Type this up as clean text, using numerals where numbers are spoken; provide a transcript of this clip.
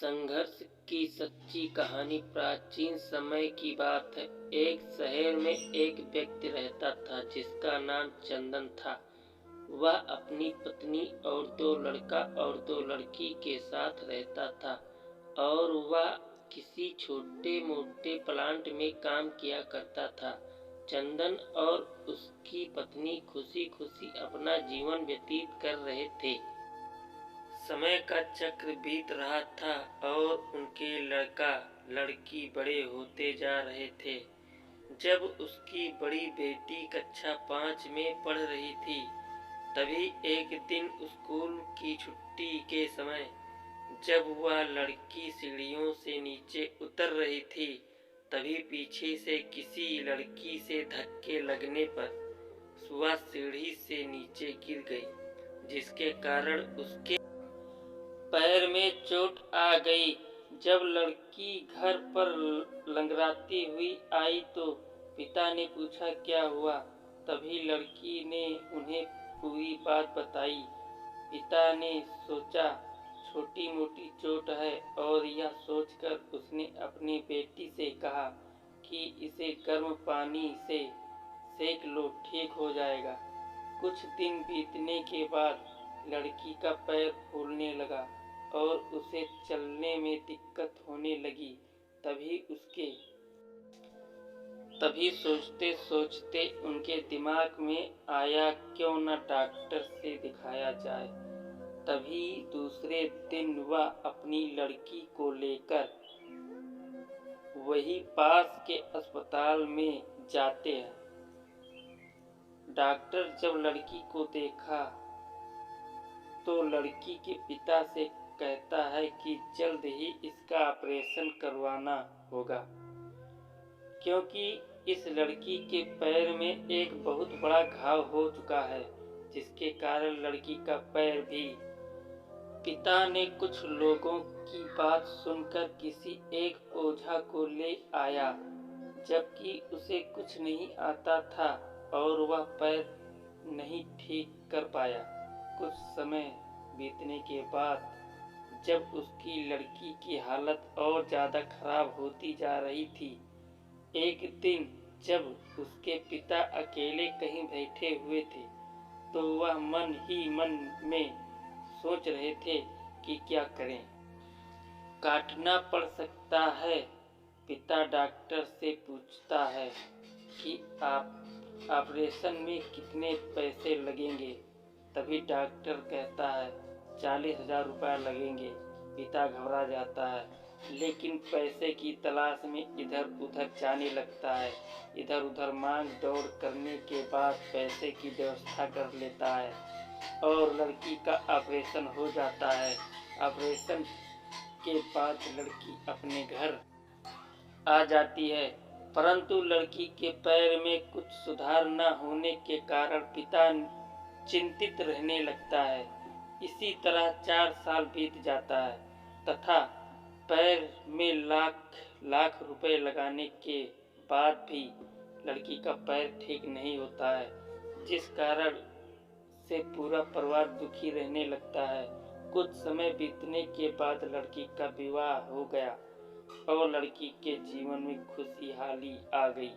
संघर्ष की सच्ची कहानी प्राचीन समय की बात है। एक शहर में एक व्यक्ति रहता था जिसका नाम चंदन था। वह अपनी पत्नी और दो लड़का और दो लड़की के साथ रहता था और वह किसी छोटे मोटे प्लांट में काम किया करता था। चंदन और उसकी पत्नी खुशी खुशी अपना जीवन व्यतीत कर रहे थे। समय का चक्र बीत रहा था और उनके लड़का लड़की बड़े होते जा रहे थे। जब उसकी बड़ी बेटी कक्षा 5 में पढ़ रही थी, तभी एक दिन स्कूल की छुट्टी के समय जब वह लड़की सीढ़ियों से नीचे उतर रही थी, तभी पीछे से किसी लड़की से धक्के लगने पर वह सीढ़ी से नीचे गिर गई, जिसके कारण उसके पैर में चोट आ गई। जब लड़की घर पर लंगड़ाती हुई आई तो पिता ने पूछा क्या हुआ। तभी लड़की ने उन्हें पूरी बात बताई। पिता ने सोचा छोटी मोटी चोट है और यह सोचकर उसने अपनी बेटी से कहा कि इसे गर्म पानी से सेक लो, ठीक हो जाएगा। कुछ दिन बीतने के बाद लड़की का पैर फूलने लगा और उसे चलने में दिक्कत होने लगी। तभी सोचते सोचते उनके दिमाग में आया क्यों न डॉक्टर से दिखाया जाए। तभी दूसरे दिन वह अपनी लड़की को लेकर वही पास के अस्पताल में जाते हैं। डॉक्टर जब लड़की को देखा तो लड़की के पिता से कहता है कि जल्द ही इसका ऑपरेशन करवाना होगा, क्योंकि इस लड़की के पैर में एक बहुत बड़ा घाव हो चुका है, जिसके कारण लड़की का पैर भी। पिता ने कुछ लोगों की बात सुनकर किसी एक ओझा को ले आया, जबकि उसे कुछ नहीं आता था और वह पैर नहीं ठीक कर पाया। कुछ समय बीतने के बाद जब उसकी लड़की की हालत और ज़्यादा खराब होती जा रही थी, एक दिन जब उसके पिता अकेले कहीं बैठे हुए थे तो वह मन ही मन में सोच रहे थे कि क्या करें। काटना पड़ सकता है। पिता डॉक्टर से पूछता है कि आप ऑपरेशन में कितने पैसे लगेंगे। तभी डॉक्टर कहता है 40,000 रुपये लगेंगे। पिता घबरा जाता है, लेकिन पैसे की तलाश में इधर उधर जाने लगता है। इधर उधर मांग दौड़ करने के बाद पैसे की व्यवस्था कर लेता है और लड़की का ऑपरेशन हो जाता है। ऑपरेशन के बाद लड़की अपने घर आ जाती है, परंतु लड़की के पैर में कुछ सुधार न होने के कारण पिता चिंतित रहने लगता है। इसी तरह 4 साल बीत जाता है तथा पैर में लाख लाख रुपए लगाने के बाद भी लड़की का पैर ठीक नहीं होता है, जिस कारण से पूरा परिवार दुखी रहने लगता है। कुछ समय बीतने के बाद लड़की का विवाह हो गया और लड़की के जीवन में खुशहाली आ गई।